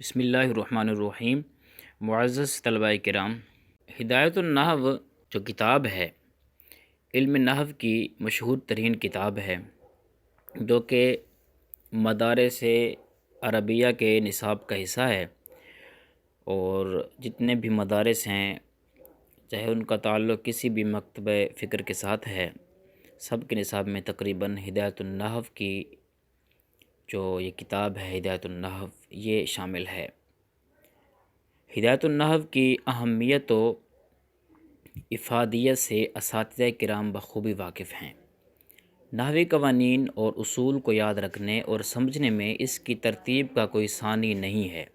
بسم اللہ الرحمن الرحیم۔ معزز طلباء کرام، ہدایت النحو جو کتاب ہے علم نحو کی مشہور ترین کتاب ہے، جو کہ مدارس عربیہ کے نصاب کا حصہ ہے، اور جتنے بھی مدارس ہیں چاہے ان کا تعلق کسی بھی مکتبہ فکر کے ساتھ ہے، سب کے نصاب میں تقریباً ہدایت النحو کی جو یہ کتاب ہے ہدایت النحو یہ شامل ہے۔ ہدایت النحو کی اہمیت و افادیت سے اساتذہ کرام بخوبی واقف ہیں۔ نحوی قوانین اور اصول کو یاد رکھنے اور سمجھنے میں اس کی ترتیب کا کوئی ثانی نہیں ہے۔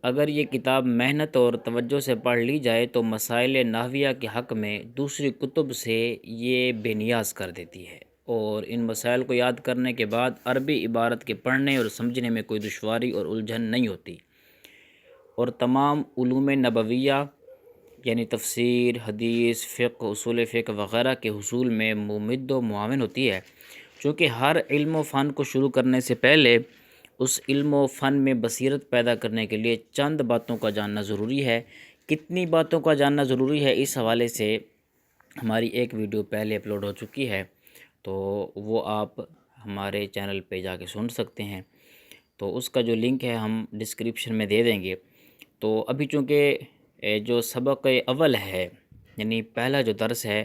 اگر یہ کتاب محنت اور توجہ سے پڑھ لی جائے تو مسائل نحویہ کے حق میں دوسری کتب سے یہ بے نیاز کر دیتی ہے، اور ان مسائل کو یاد کرنے کے بعد عربی عبارت کے پڑھنے اور سمجھنے میں کوئی دشواری اور الجھن نہیں ہوتی، اور تمام علوم نبویہ یعنی تفسیر، حدیث، فقہ، اصول فقہ وغیرہ کے حصول میں ممد و معاون ہوتی ہے۔ چونکہ ہر علم و فن کو شروع کرنے سے پہلے اس علم و فن میں بصیرت پیدا کرنے کے لیے چند باتوں کا جاننا ضروری ہے۔ کتنی باتوں کا جاننا ضروری ہے، اس حوالے سے ہماری ایک ویڈیو پہلے اپلوڈ ہو چکی ہے، تو وہ آپ ہمارے چینل پہ جا کے سن سکتے ہیں، تو اس کا جو لنک ہے ہم ڈسکرپشن میں دے دیں گے۔ تو ابھی چونکہ جو سبق اول ہے یعنی پہلا جو درس ہے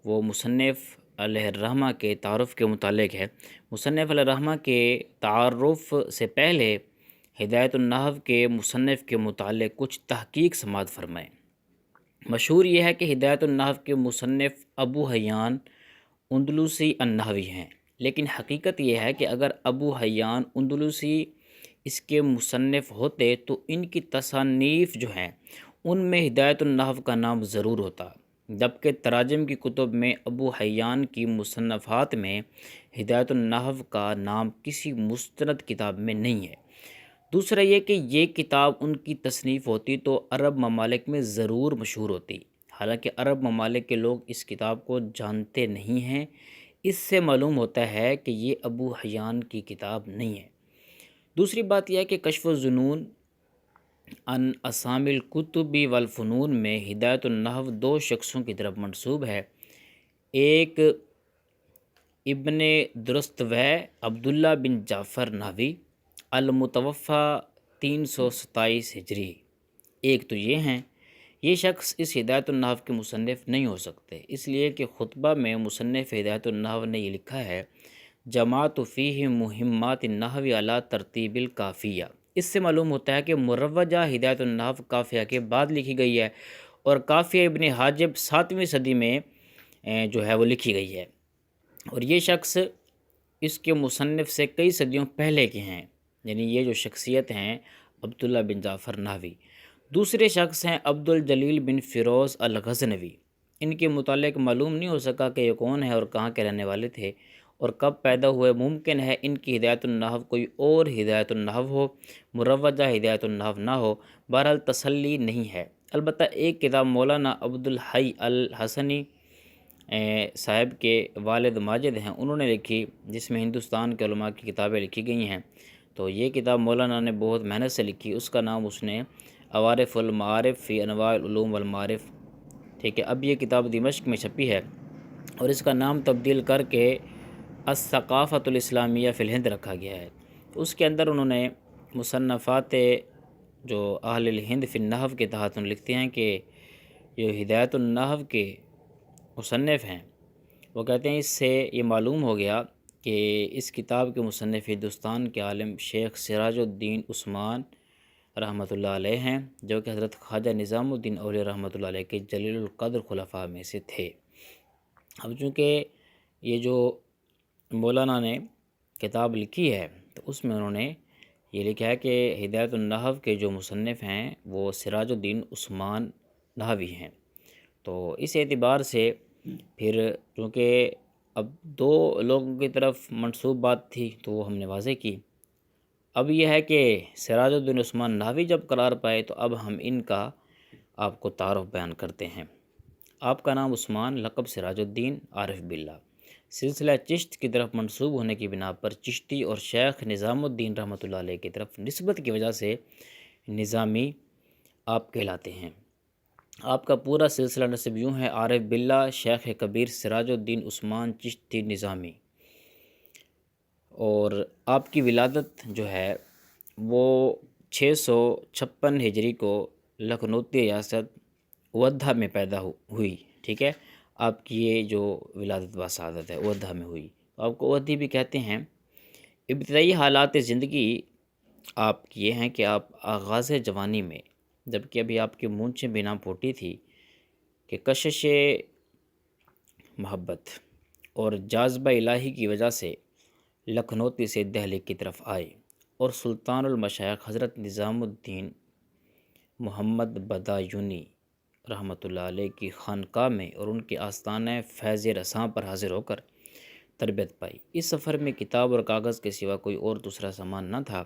وہ مصنف علیہ الرحمہ کے تعارف کے متعلق ہے۔ مصنف علیہ الرحمہ کے تعارف سے پہلے ہدایت النحو کے مصنف کے متعلق کچھ تحقیق سماعت فرمائیں۔ مشہور یہ ہے کہ ہدایت النحو کے مصنف ابو حیان اندلسی النحوی ہیں، لیکن حقیقت یہ ہے کہ اگر ابو حیان اندلسی اس کے مصنف ہوتے تو ان کی تصانیف جو ہیں ان میں ہدایت النحو کا نام ضرور ہوتا، جبکہ تراجم کی کتب میں ابو حیان کی مصنفات میں ہدایت النحو کا نام کسی مستند کتاب میں نہیں ہے۔ دوسرا یہ کہ یہ کتاب ان کی تصنیف ہوتی تو عرب ممالک میں ضرور مشہور ہوتی، حالانکہ عرب ممالک کے لوگ اس کتاب کو جانتے نہیں ہیں۔ اس سے معلوم ہوتا ہے کہ یہ ابو حیان کی کتاب نہیں ہے۔ دوسری بات یہ ہے کہ کشف الظنون عن اسامی الکتب والفنون میں ہدایت النحو دو شخصوں کی طرف منسوب ہے، ایک ابن درستوہ عبداللہ بن جعفر نحوی المتوفی 327 ہجری، ایک تو یہ ہیں۔ یہ شخص اس ہدایت النحو کے مصنف نہیں ہو سکتے، اس لیے کہ خطبہ میں مصنف ہدایت النحو نے یہ لکھا ہے جماعت فیہ مہمات النحو علی ترتیب الکافیہ۔ اس سے معلوم ہوتا ہے کہ مروجہ ہدایت النحو کافیہ کے بعد لکھی گئی ہے، اور کافیہ ابن حاجب 7ویں صدی میں جو ہے وہ لکھی گئی ہے، اور یہ شخص اس کے مصنف سے کئی صدیوں پہلے کے ہیں، یعنی یہ جو شخصیت ہیں عبداللہ بن جعفر نحوی۔ دوسرے شخص ہیں عبد الجلیل بن فیروز الغزنوی۔ ان کے متعلق معلوم نہیں ہو سکا کہ یہ کون ہے اور کہاں کے رہنے والے تھے اور کب پیدا ہوئے۔ ممکن ہے ان کی ہدایت النحو کوئی اور ہدایت النحو ہو، مروجہ ہدایت النحو نہ ہو، بہرحال تسلی نہیں ہے۔ البتہ ایک کتاب مولانا عبد الحی الحسنی صاحب کے والد ماجد ہیں، انہوں نے لکھی، جس میں ہندوستان کے علماء کی کتابیں لکھی گئی ہیں، تو یہ کتاب مولانا نے بہت محنت سے لکھی۔ اس کا نام اس نے عوارف المعارف فی انواع العلوم والمعارف، ٹھیک ہے۔ اب یہ کتاب دمشق میں چھپی ہے، اور اس کا نام تبدیل کر کے الثقافۃ الاسلامیہ فی الہند رکھا گیا ہے۔ اس کے اندر انہوں نے مصنفات جو اہل الہند فی النحو کے تحت لکھتے ہیں کہ جو ہدایت النحو کے مصنف ہیں، وہ کہتے ہیں اس سے یہ معلوم ہو گیا کہ اس کتاب کے مصنف ہندوستان کے عالم شیخ سراج الدین عثمان رحمۃ اللہ علیہ ہیں، جو کہ حضرت خواجہ نظام الدین اولیاء رحمۃ اللہ علیہ کے جلیل القدر خلفاء میں سے تھے۔ اب چونکہ یہ جو مولانا نے کتاب لکھی ہے تو اس میں انہوں نے یہ لکھا ہے کہ ہدایت النحو کے جو مصنف ہیں وہ سراج الدین عثمان نحوی ہیں۔ تو اس اعتبار سے پھر چونکہ اب دو لوگوں کی طرف منسوب بات تھی تو وہ ہم نے واضح کی۔ اب یہ ہے کہ سراج الدین عثمان نحوی جب قرار پائے تو اب ہم ان کا آپ کو تعارف بیان کرتے ہیں۔ آپ کا نام عثمان، لقب سراج الدین، عارف باللہ، سلسلہ چشت کی طرف منسوب ہونے کی بنا پر چشتی اور شیخ نظام الدین رحمۃ اللہ علیہ کی طرف نسبت کی وجہ سے نظامی آپ کہلاتے ہیں۔ آپ کا پورا سلسلہ نسب یوں ہے: عارف باللہ شیخ کبیر سراج الدین عثمان چشتی نظامی، اور آپ کی ولادت جو ہے وہ 656 ہجری کو لکھنؤتی ریاست اودھا میں پیدا ہوئی، ٹھیک ہے۔ آپ کی یہ جو ولادت و سعادت ہے اودھا میں ہوئی، آپ کو اودھی بھی کہتے ہیں۔ ابتدائی حالات زندگی آپ کی یہ ہیں کہ آپ آغاز جوانی میں، جبکہ ابھی آپ کی مونچھیں بھی نہ پھوٹی تھی، کہ کشش محبت اور جاذبہ الہی کی وجہ سے لکھنؤتی سے دہلی کی طرف آئے اور سلطان المشائخ حضرت نظام الدین محمد بدایونی رحمۃ اللہ علیہ کی خانقاہ میں اور ان کے آستانہ فیض رساں پر حاضر ہو کر تربیت پائی۔ اس سفر میں کتاب اور کاغذ کے سوا کوئی اور دوسرا سامان نہ تھا،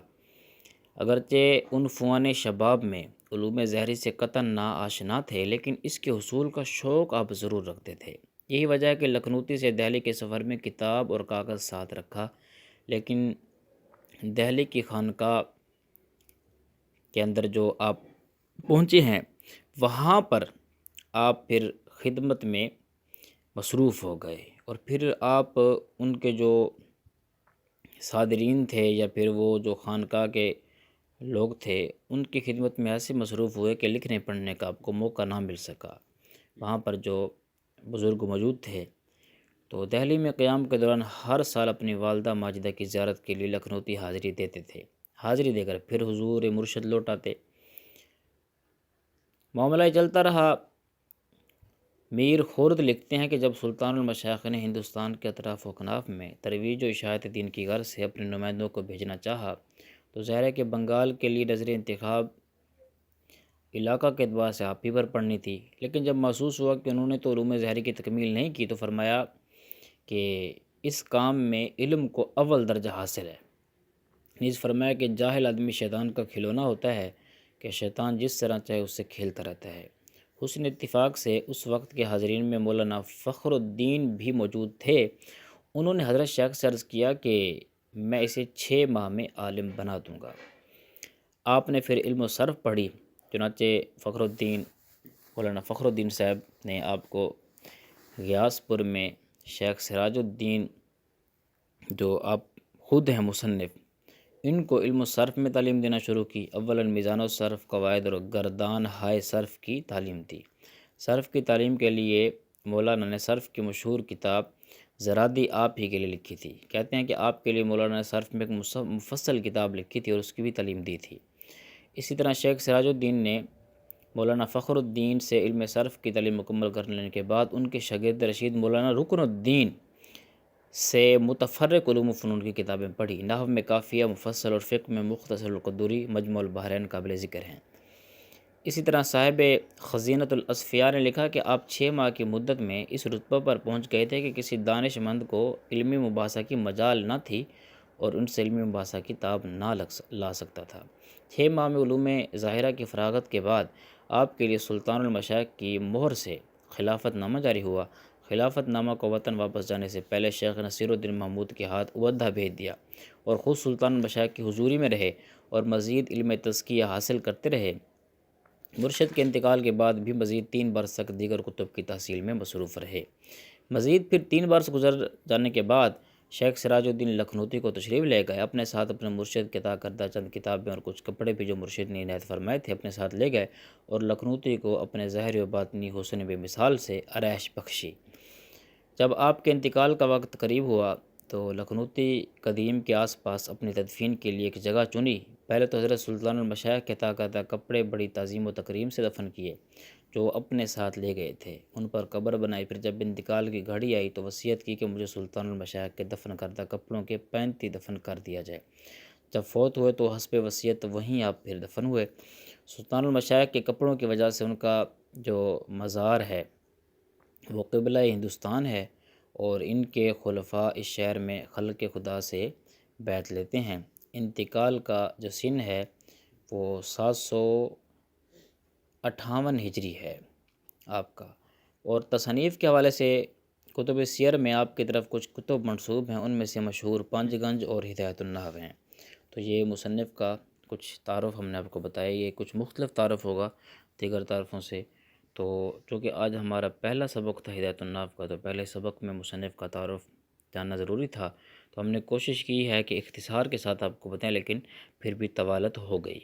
اگرچہ عنفوان شباب میں علوم ظاہری سے قطعاً نا آشنا تھے، لیکن اس کے حصول کا شوق آپ ضرور رکھتے تھے۔ یہی وجہ ہے کہ لکھنؤتی سے دہلی کے سفر میں کتاب اور کاغذ ساتھ رکھا، لیکن دہلی کی خانقاہ کے اندر جو آپ پہنچے ہیں وہاں پر آپ پھر خدمت میں مصروف ہو گئے، اور پھر آپ ان کے جو صادرین تھے یا پھر وہ جو خانقاہ کے لوگ تھے ان کی خدمت میں ایسے مصروف ہوئے کہ لکھنے پڑھنے کا آپ کو موقع نہ مل سکا۔ وہاں پر جو بزرگ موجود تھے تو دہلی میں قیام کے دوران ہر سال اپنی والدہ ماجدہ کی زیارت کے لیے لکھنؤتی حاضری دیتے تھے، حاضری دے کر پھر حضور مرشد لوٹ آتے۔ معاملہ یہ چلتا رہا۔ میر خورد لکھتے ہیں کہ جب سلطان المشائخ نے ہندوستان کے اطراف و اکناف میں ترویج و اشاعت دین کی غرض سے اپنے نمائندوں کو بھیجنا چاہا تو ظاہر ہے کہ بنگال کے لیے نظر انتخاب علاقہ کے اعتبار سے آپ ہی پر پڑنی تھی، لیکن جب محسوس ہوا کہ انہوں نے تو علوم ظاہری کی تکمیل نہیں کی تو فرمایا کہ اس کام میں علم کو اول درجہ حاصل ہے۔ نیز فرمایا کہ جاہل آدمی شیطان کا کھلونا ہوتا ہے کہ شیطان جس طرح چاہے اس سے کھیلتا رہتا ہے۔ حسن اتفاق سے اس وقت کے حاضرین میں مولانا فخر الدین بھی موجود تھے۔ انہوں نے حضرت شیخ سے عرض کیا کہ میں اسے 6 ماہ میں عالم بنا دوں گا۔ آپ نے پھر علم و صرف پڑھی، چنانچہ مولانا فخر الدین صاحب نے آپ کو غیاث پور میں شیخ سراج الدین جو آپ خود ہیں مصنف، ان کو علم و صرف میں تعلیم دینا شروع کی۔ اولاً میزان و صرف، قواعد اور گردان ہائے صرف کی تعلیم دی۔ صرف کی تعلیم کے لیے مولانا نے صرف کی مشہور کتاب زرادی آپ ہی کے لیے لکھی تھی۔ کہتے ہیں کہ آپ کے لیے مولانا نے صرف میں ایک مفصل کتاب لکھی تھی اور اس کی بھی تعلیم دی تھی۔ اسی طرح شیخ سراج الدین نے مولانا فخر الدین سے علم صرف کی تعلیم مکمل کر لینے کے بعد ان کے شاگرد رشید مولانا رکن الدین سے متفرق علوم و فنون کی کتابیں پڑھی۔ نحو میں کافیہ مفصل اور فقہ میں مختصر القدوری، مجموع البحرین قابل ذکر ہیں۔ اسی طرح صاحب خزینۃ الاصفیاء نے لکھا کہ آپ 6 ماہ کی مدت میں اس رتبہ پر پہنچ گئے تھے کہ کسی دانش مند کو علمی مباحثہ کی مجال نہ تھی اور ان سے علمی مباحثہ کی تاب نہ لا سکتا تھا۔ 6 ماہ میں علوم ظاہرہ کی فراغت کے بعد آپ کے لیے سلطان المشائخ کی مہر سے خلافت نامہ جاری ہوا۔ خلافت نامہ کو وطن واپس جانے سے پہلے شیخ نصیر الدین محمود کے ہاتھ اودھا بھیج دیا اور خود سلطان المشائخ کی حضوری میں رہے اور مزید علم تزکیہ حاصل کرتے رہے۔ مرشد کے انتقال کے بعد بھی مزید 3 برس تک دیگر کتب کی تحصیل میں مصروف رہے۔ مزید پھر 3 برس گزر جانے کے بعد شیخ سراج الدین لکھنؤتی کو تشریف لے گئے۔ اپنے ساتھ اپنے مرشد کے عطا کردہ چند کتابیں اور کچھ کپڑے بھی جو مرشد نے عنایت فرمائے تھے اپنے ساتھ لے گئے اور لکھنؤتی کو اپنے ظاہری و باطنی حسن بے مثال سے آرائش بخشی۔ جب آپ کے انتقال کا وقت قریب ہوا تو لکھنؤتی قدیم کے آس پاس اپنی تدفین کے لیے ایک جگہ چنی۔ پہلے تو حضرت سلطان المشائخ کے عطا کردہ کپڑے بڑی تعظیم و تکریم سے دفن کیے جو اپنے ساتھ لے گئے تھے، ان پر قبر بنائی۔ پھر جب انتقال کی گھڑی آئی تو وصیت کی کہ مجھے سلطان المشائخ کے دفن کردہ کپڑوں کے 35 دفن کر دیا جائے۔ جب فوت ہوئے تو حسب وصیت وہیں آپ پھر دفن ہوئے۔ سلطان المشائخ کے کپڑوں کی وجہ سے ان کا جو مزار ہے وہ قبلہ ہندوستان ہے اور ان کے خلفاء اس شہر میں خلق خدا سے بیعت لیتے ہیں۔ انتقال کا جو سن ہے وہ 758 ہجری ہے آپ کا، اور تصنیف کے حوالے سے کتب سیر میں آپ کی طرف کچھ کتب منسوب ہیں، ان میں سے مشہور پنج گنج اور ہدایت النحو ہیں۔ تو یہ مصنف کا کچھ تعارف ہم نے آپ کو بتایا، یہ کچھ مختلف تعارف ہوگا دیگر تعارفوں سے۔ تو چونکہ آج ہمارا پہلا سبق تھا ہدایت النحو کا، تو پہلے سبق میں مصنف کا تعارف جاننا ضروری تھا، تو ہم نے کوشش کی ہے کہ اختصار کے ساتھ آپ کو بتائیں، لیکن پھر بھی طوالت ہو گئی۔